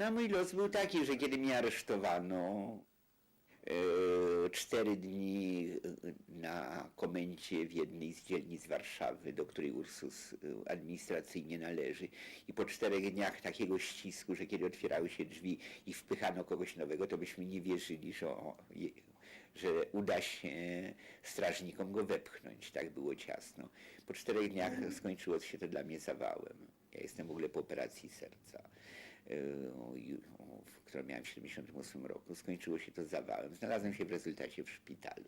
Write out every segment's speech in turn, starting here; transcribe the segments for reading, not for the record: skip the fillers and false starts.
No mój los był taki, że kiedy mnie aresztowano, 4 dni na komendzie w jednej z dzielnic Warszawy, do której Ursus administracyjnie należy, i po 4 dniach takiego ścisku, że kiedy otwierały się drzwi i wpychano kogoś nowego, to byśmy nie wierzyli, że uda się strażnikom go wepchnąć. Tak było ciasno. Po 4 dniach skończyło się to dla mnie zawałem. Ja jestem w ogóle po operacji serca, którą miałem w 1978 roku. Skończyło się to zawałem. Znalazłem się w rezultacie w szpitalu.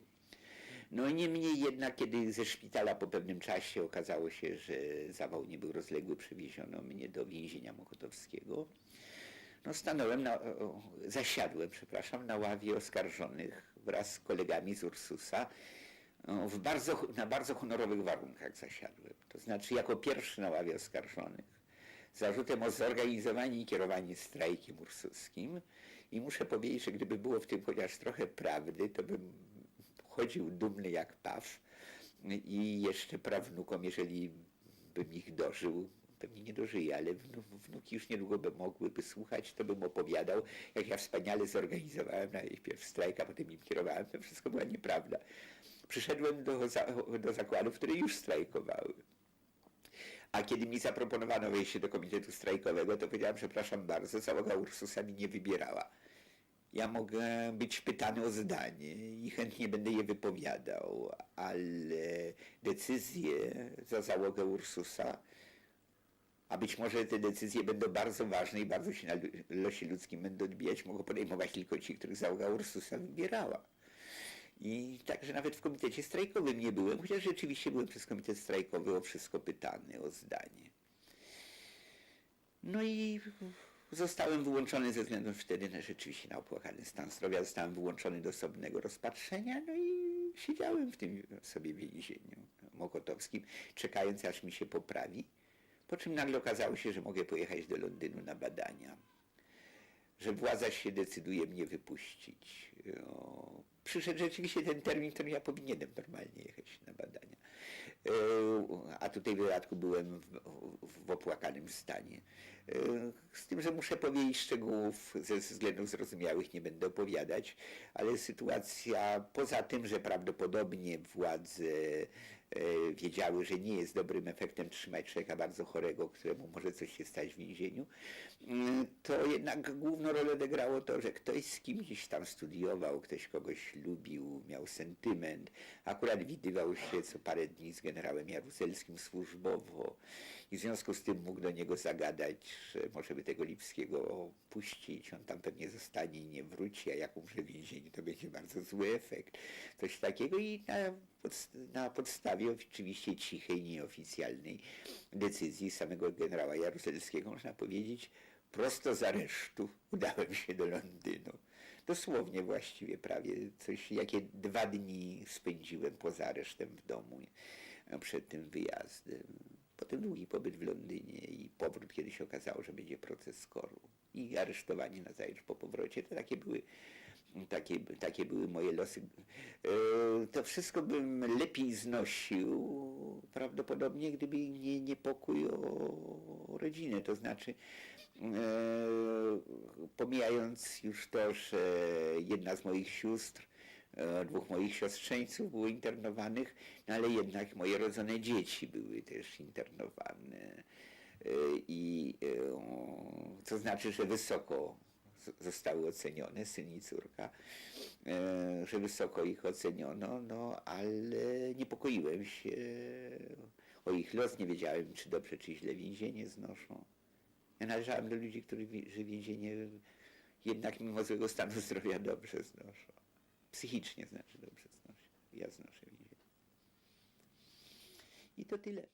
No niemniej jednak, kiedy ze szpitala po pewnym czasie okazało się, że zawał nie był rozległy, przewieziono mnie do więzienia mokotowskiego. No zasiadłem na ławie oskarżonych wraz z kolegami z Ursusa. Na bardzo honorowych warunkach zasiadłem. To znaczy jako pierwszy na ławie oskarżonych, zarzutem o zorganizowanie i kierowanie strajkiem ursuskim. I muszę powiedzieć, że gdyby było w tym chociaż trochę prawdy, to bym chodził dumny jak paw i jeszcze prawnukom, jeżeli bym ich dożył, pewnie nie dożyję, ale wnuki już niedługo by mogłyby słuchać, to bym opowiadał, jak ja wspaniale zorganizowałem najpierw strajk, a potem im kierowałem. To wszystko była nieprawda. Przyszedłem do zakładów, które już strajkowały. A kiedy mi zaproponowano wejście do komitetu strajkowego, to powiedziałem, przepraszam bardzo, załoga Ursusa mi nie wybierała. Ja mogę być pytany o zdanie i chętnie będę je wypowiadał, ale decyzje za załogę Ursusa, a być może te decyzje będą bardzo ważne i bardzo się na losie ludzkim będą odbijać, mogą podejmować tylko ci, których załoga Ursusa wybierała. I także nawet w komitecie strajkowym nie byłem, chociaż rzeczywiście byłem przez komitet strajkowy o wszystko pytany, o zdanie. No i zostałem wyłączony ze względu wtedy rzeczywiście na opłakany stan zdrowia, zostałem wyłączony do osobnego rozpatrzenia, no i siedziałem w tym sobie więzieniu mokotowskim, czekając aż mi się poprawi, po czym nagle okazało się, że mogę pojechać do Londynu na badania, że władza się decyduje mnie wypuścić. Przyszedł rzeczywiście ten termin, w którym ja powinienem normalnie jechać na badania. A tutaj w dodatku byłem w opłakanym stanie. Z tym, że muszę powiedzieć szczegółów ze względów zrozumiałych nie będę opowiadać, ale sytuacja, poza tym, że prawdopodobnie władze wiedziały, że nie jest dobrym efektem trzymać człowieka bardzo chorego, któremu może coś się stać w więzieniu, to jednak główną rolę odegrało to, że ktoś z kimś tam studiował, ktoś kogoś lubił, miał sentyment, akurat widywał się co parę dni z generałem Jaruzelskim służbowo i w związku z tym mógł do niego zagadać, że może by tego Lipskiego puścić, on tam pewnie zostanie i nie wróci, a jak umrze w więzieniu, to będzie bardzo zły efekt. Coś takiego i na podstawie oczywiście cichej, nieoficjalnej decyzji samego generała Jaruzelskiego, można powiedzieć, prosto z aresztu udałem się do Londynu. Dosłownie właściwie prawie jakie 2 dni spędziłem poza aresztem w domu przed tym wyjazdem. Potem długi pobyt w Londynie i powrót, kiedy się okazało, że będzie proces Koru. I aresztowanie nazajutrz po powrocie. To takie były moje losy. To wszystko bym lepiej znosił prawdopodobnie, gdyby nie niepokój o rodzinę. To znaczy, pomijając już to, że jedna z moich sióstr, 2 moich siostrzeńców było internowanych, no ale jednak moje rodzone dzieci były też internowane. To znaczy, że wysoko zostały ocenione, syn i córka, że wysoko ich oceniono, no ale niepokoiłem się o ich los, nie wiedziałem, czy dobrze, czy źle więzienie znoszą. Ja należałem do ludzi, którzy więzienie jednak mimo złego stanu zdrowia dobrze znoszą. Psychicznie znaczy dobrze znoszą. Ja znoszę więzienie. I to tyle.